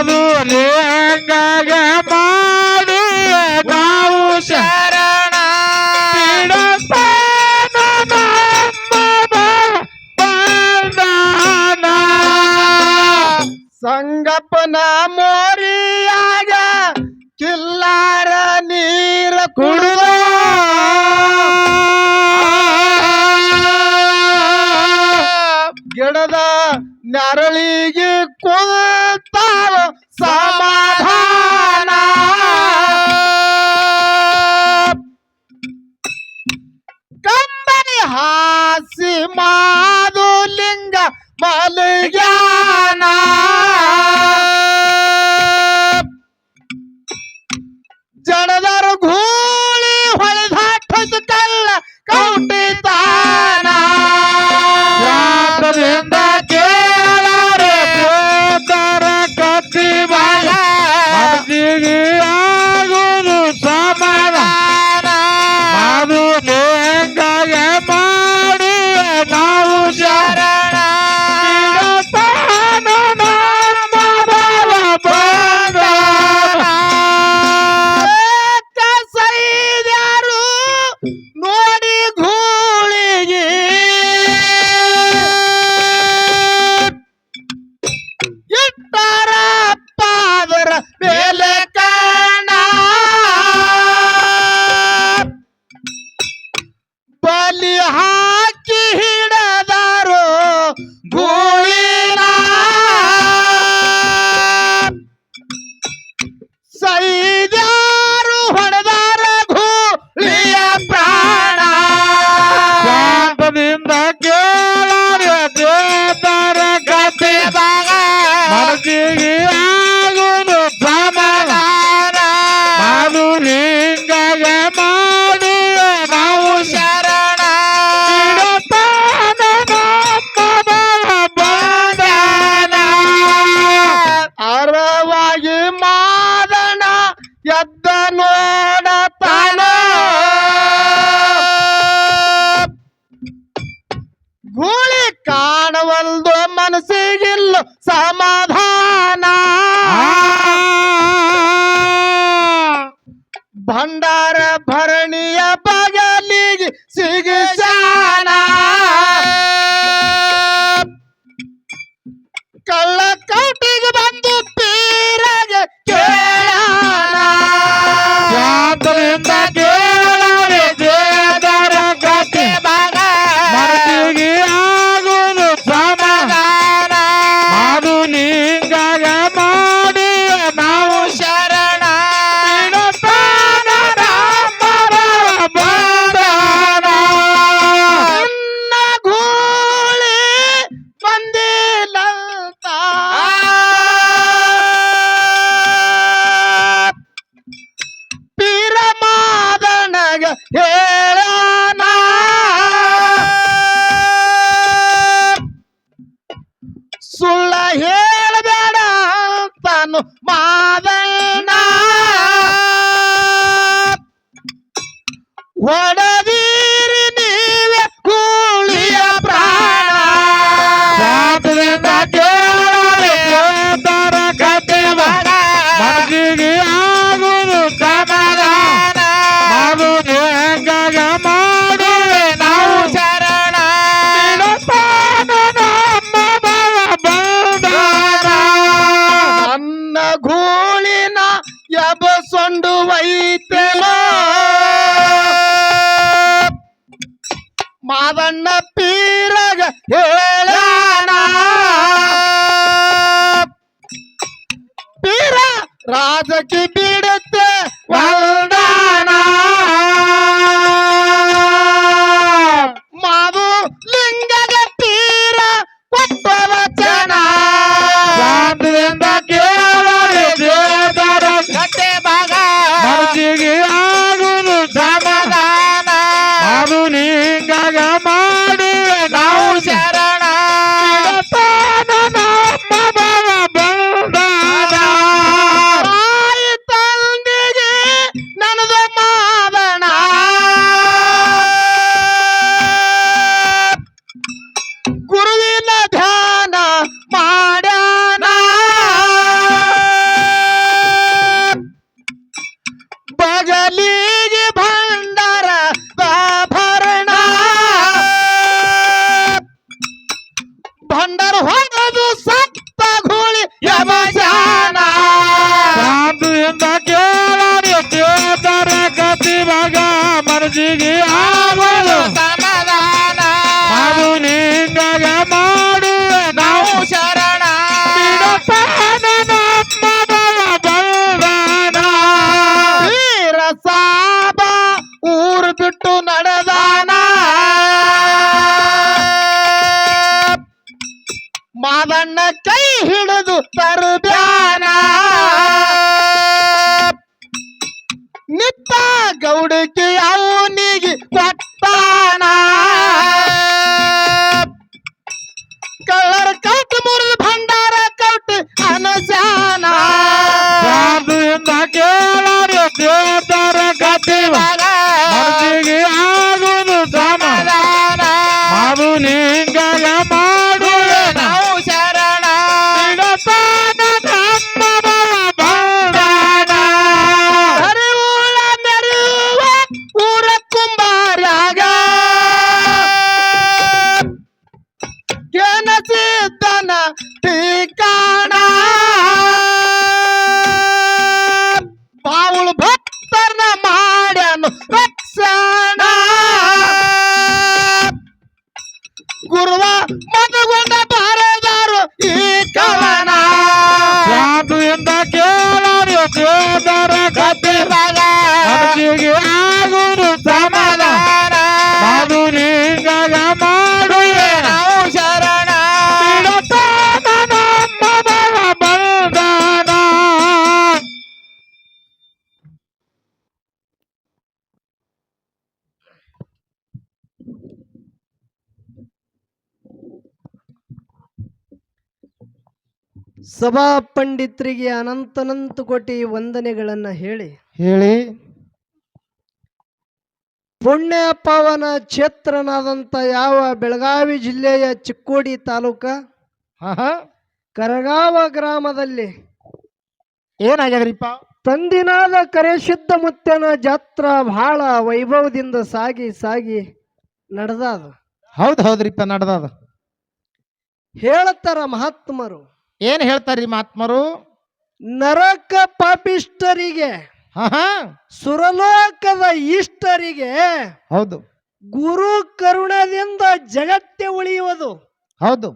ಮಾದು ಲಿಂಗಗ ಮಾಡಿ ನಾವು ಶರಣ ಸಂಗಪ್ಪನ ಮೋರಿಯಾಗ ಕಿಲ್ಲಾರ ನೀರ ಕುಡಿದ ಗಿಡದ ನರಳಿಗೆ ಕುಂತಾವ ಸಮಾಧಾನ ಕಂಬನಿ ಹಾಸಿ ಮಾದು ಲಿಂಗ ಮಲಗ್ಯಾನ ಜಡದರ ಗೂಳಿ ಹೊಳೆದಾಟದ ಕಲ್ಲ ಕೌಟಿತಾನ ಯಾಕದಿಂದ ಕೇಳರೆ ದೇವರ ಕತ್ತಿ ಬಾಯ ಮನಸ್ಸಿಗೆ ಆಗುವುದು ಸಮಾಧಾನ ಮಾದು ಲಿಂಗಗೆ ಮಾಡಿ ನಾವು ಶರಣ ನೋಡಿ ಘೂಳಿಗೆ ಇಟ್ಟಾರ ಪಾದರ ಮೇಲೆ ಕಾಣ ಬಲಿ ಹಾಕಿ ಹಿಡದಾರೋ ಘೂಳಿನ ಸೈದ್ಯಾರು ಹೊಡೆದಾರ ಘೂಳಿಯ ಪ್ರಾಣ ಶಾಂತದಿಂದ ಕೇಳರೆ ದೇವರ ಕತ್ತಿ ಮನಸ್ಸಿಗೆ ಆಗುವುದು ಸಮಾಧಾನ ಮಾದು ಲಿಂಗಗೆ ಮಾಡಿ ನಾವು ಶರಣ ಅರವಾಗಿ ಮಾದಣ ಎದ್ದ ನೋಡತಾನ ಗೂಳಿ ಕಾಣವಲ್ದು ಮನಸ್ಸಿಗಿಲ್ಲ ಸಮಾಧಾನ ಭಂಡಾರ ಭರಣಿಯ ಬಗಲಿಗೆ ಸಿಗಿಸಾನ ಕಳ್ಳ ಕೌಟಿಗೆ ಬಂದು ಪೀರಗೆ ಕೇಳಾನ ಶಾಂತದಿಂದ ಕೇಳರೆ ದೇವರ ಕತ್ತಿ ಮನಸ್ಸಿಗೆ ಆಗುವುದು ಸಮಾಧಾನ ಮಾದು ಲಿಂಗಗೆ ಮಾಡಿ ನಾವು ಶರಣ ನನ್ನ ಘೂಳಿ ಬಂದಿಲ್ಲಂತ ಪೀರ ಮಾದನಗ ಹೇಳಾನ ಸುಳ್ಳ ಹೇಳಬೇಡ ತಾನು ಮಾದಣ್ಣ ಹೊಡೆದೀರಿ ನೀವೇ ಕೂಳಿಯ ಪ್ರಾಣ ಶಾಂತದಿಂದ ಕೇಳರೆ ದೇವರ ಕತ್ತಿ ಮನಸ್ಸಿಗೆ ಆಗುವುದು ಸಮಾಧಾನ ಮಾದು ಲಿಂಗಗೆ ಮಾಡಿ ನಾವು ಶರಣ ನನ್ನ ಘೂಳಿನ ಎಬಸೊಂಡು ವೈತೆಲೋ ಮಾದಣ್ಣ ಪೀರಗ ಹೇಳಾನ ಪೀರ ರಾಜಕಿ ಬಿಡುತ್ತೆ ವಲ್ದಾನ ಮಾದು ಲಿಂಗಗ ಪೀರ ಕೊಟ್ಟ ವಚನ ಶಾಂತದಿಂದ ಕೇಳರೆ ದೇವರ ಕತೆ ಭಾಗ ಮನಸ್ಸಿಗೆ ಆಗುವುದು ಸಮಾಧಾನ ಮಾದು ಲಿಂಗಗೆ ಮಾಡಿ ನಾವು ಶರಣ ತಾಯಿ ತಂದೆಗೆ ಮನಸ್ಸಿಗೆ ಆಗುವುದು ಸಮಾಧಾನ ಮಾಡು ನಿಂಗಾಗ ಮಾಡುವೆ ನಾವು ನಾವು ಶರಣ ಬಿಡತಾನ ನಮ್ಮದವ ಬಲ್ದಾನ ವೀರ ಸಾಬ ಊರು ಬಿಟ್ಟು ನಡೆದಾನ ಮಾದಣ್ಣ ಕೈ ಹಿಡಿದು ತರುಬ್ಯಾನ ನಿತ್ತ ಗೌಡಕ್ಕೆ ಅವನಿಗೆ ಕೊಟ್ಟಾನ ಕಳ್ಳರ ಕೌಟ್ ಮುರಿದು ಭಂಡಾರ ಕೌಟ್ ಅನಸಾನ ಶಾಂತಿಯಿಂದ ಕೇಳರು ದೇವರ ಕಥೆ ಮನಸ್ಸಿಗೆ ಆಗುವುದು ಸಮಾಧಾನ ಮಾಡು ನಿಂಗಾಗ ಮಾಡುವೆ ನಾವು ಶರಣ ಬಿಡತಾನ ನಮ್ಮದವ ಬಲ್ದಾನ ಹರಿವುಳ ಮೆರೆಯುವ ಊರ ಕುಂಬಾರ್ಯಾಗ ಗೆಣಸಿದ್ದನ ಠಿಕಾಣ ಬಾವುಳು ಭಕ್ತರನ್ನ ಮಾಡ್ಯಾನು ರಕ್ಷಣ ಗುರುವ ಮನಗೊಂಡ ಬಾರದಾರು ಈ ಕವನ ಶಾಂತಿಯಿಂದ ಕೇಳರು ದೇವರ ಕಥೆ ಮನಸ್ಸಿಗೆ ಆಗುವುದು ಸಮಾಧಾನ ಮಾಡು ನಿಂಗಾಗ ಮಾಡುವೆ ನಾವು ಶರಣ ಬಿಡತಾನ ನಮ್ಮದವ ಬಲ್ದಾನ ಸಭಾ ಪಂಡಿತರಿಗೆ ಅನಂತನಂತ ಕೋಟಿ ವಂದನೆಗಳನ್ನ ಹೇಳಿ ಹೇಳಿ ಪುಣ್ಯ ಪಾವನ ಕ್ಷೇತ್ರನಾದಂಥ ಯಾವ ಬೆಳಗಾವಿ ಜಿಲ್ಲೆಯ ಚಿಕ್ಕೋಡಿ ತಾಲೂಕ ಕರಗಾವ ಗ್ರಾಮದಲ್ಲಿ ಏನಾಗ್ಯದ್ರಿಪ್ಪ ತಂದಿನಾದ ಕರೆಸಿದ್ದ ಮುತ್ತನ ಜಾತ್ರಾ ಬಹಳ ವೈಭವದಿಂದ ಸಾಗಿ ಸಾಗಿ ನಡೆದಾದ ಹೌದ್ರಿಪ್ಪ ನಡೆದದ ಹೇಳತ್ತಾರ ಮಹಾತ್ಮರು ಏನ್ ಹೇಳ್ತಾರ್ರಿ ಮಹಾತ್ಮರು ನರಕ ಪಾಪಿಷ್ಟರಿಗೆ ಸುರಲೋಕದ ಇಷ್ಟರಿಗೆ ಹೌದು ಗುರು ಕರುಣದಿಂದ ಜಗತ್ತೇ ಉಳಿಯುವುದು ಹೌದು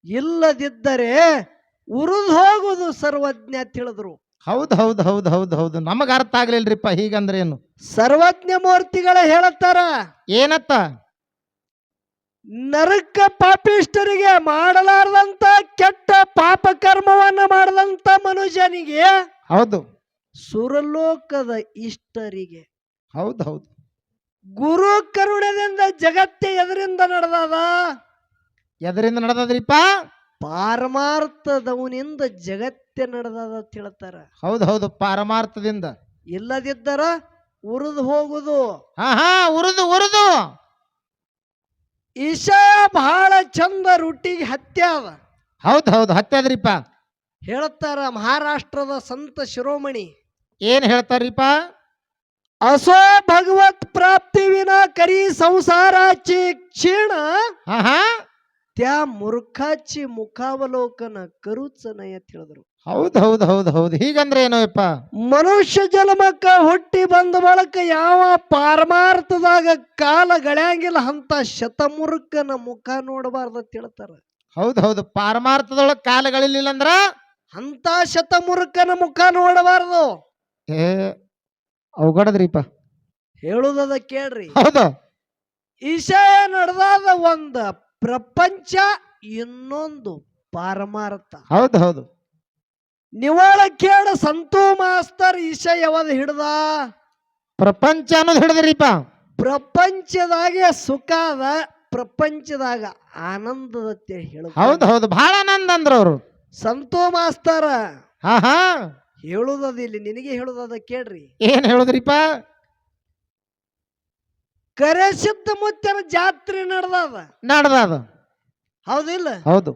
ಇಲ್ಲದಿದ್ದರೆ ಉರಿದು ಹೋಗುವುದು ಸರ್ವಜ್ಞ ತಿಳಿದ್ರು ಹೌದು ಹೌದು ಹೌದು ಹೌದು ಹೌದು ನಮಗ ಅರ್ಥ ಆಗ್ಲಿಲ್ರಿಪ್ಪ ಹೀಗಂದ್ರೆ ಏನು ಸರ್ವಜ್ಞ ಮೂರ್ತಿಗಳ ಹೇಳತ್ತಾರ ಏನತ್ತ ನರಕ ಪಾಪಿಷ್ಟರಿಗೆ ಮಾಡಲಾರದಂತ ಕೆಟ್ಟ ಪಾಪ ಕರ್ಮವನ್ನ ಮಾಡದಂತ ಮನುಷ್ಯನಿಗೆ ಹೌದು ಸುರಲೋಕದ ಇಷ್ಟರಿಗೆ ಹೌದು ಹೌದು ಗುರು ಕರುಣದಿಂದ ಜಗತ್ತೇ ಎದರಿಂದ ನಡೆದದ ಎದರಿಂದ ನಡೆದದ್ರಿಪ್ಪ ಪಾರಮಾರ್ಥದವನಿಂದ ಜಗತ್ತೇ ನಡೆದದ ಅಂತ ಹೇಳ್ತಾರ ಹೌದು ಹೌದು ಪಾರಮಾರ್ಥದಿಂದ ಇಲ್ಲದಿದ್ದರ ಉರಿದು ಹೋಗುದು ಉರುದು ಉರುದು ಈಶಯ ಬಹಳ ಚಂದ ರುಟ್ಟಿಗೆ ಹತ್ಯೆ ಅದ ಹೌದು ಹೌದು ಹತ್ಯದ್ರಿಪ್ಪ ಹೇಳ್ತಾರ ಮಹಾರಾಷ್ಟ್ರದ ಸಂತ ಶಿರೋಮಣಿ ಏನ್ ಹೇಳ್ತಾರ್ರಿಪ್ಪ असो भगवत प्राप्ती विना करी संसाराची क्षीण त्या मूर्खाची मुखावलोकन करूच नाही ಅಂತ ಹೇಳಿದ್ರು ಹೌದು ಹೌದು ಹೌದು ಹೌದು ಹೀಗಂದ್ರೆ ಏನೋ ಯಪ್ಪ ಮನುಷ್ಯ ಜನ್ಮಕ್ಕ ಹುಟ್ಟಿ ಬಂದ ಬಳಕ ಯಾವ ಪಾರಮಾರ್ಥದಾಗ ಕಾಲ ಗಳ್ಯಾಂಗಿಲ್ಲ ಅಂತ ಶತಮೂರ್ಖನ ಮುಖ ನೋಡಬಾರ್ದು ಅಂತ ಹೇಳ್ತಾರ ಹೌದು ಹೌದು ಪಾರಮಾರ್ಥದೊಳಗ ಕಾಲಗಳಿಲ್ಲ ಅಂದ್ರ ಅಂತ ಶತಮೂರ್ಖನ ಮುಖ ನೋಡಬಾರ್ದು ಏ ಅವಗಡದ್ರಿಪ್ಪ ಹೇಳುದದ ಕೇಳ್ರಿ ಹೌದು ಈಶಯ ನಡೆದಾದ ಒಂದ ಪ್ರಪಂಚ ಇನ್ನೊಂದು ಪಾರಮಾರ್ಥ ಹೌದು ಹೌದು ನಿವಾಳ ಕೇಳ ಸಂತೂ ಮಾಸ್ತರ್ ಈಶಯ ಯಾವದ ಹಿಡ್ದ ಪ್ರಪಂಚ ಅನ್ನೋದು ಹಿಡಿದ್ರಿಪ್ಪ ಪ್ರಪಂಚದಾಗೆ ಸುಖ ಅದ ಪ್ರಪಂಚದಾಗ ಆನಂದದ ಹೇಳ ಹೌದು ಹೌದು ಬಹಳ ಆನಂದ ಅಂದ್ರ ಅವರು ಸಂತೂ ಮಾಸ್ತರ ಹಾ ಹೇಳುದದ ಇಲ್ಲಿ ನಿನಗೆ ಹೇಳುದದ ಕೇಳ್ರಿ ಏನ್ ಹೇಳುದ್ರಿಪ್ಪ ಕರೆಸಿದ್ದ ಮುತ್ತನ ಜಾತ್ರೆ ನಡೆದದ ನಡ್ದದ ಹೌದಿಲ್ಲ ಹೌದು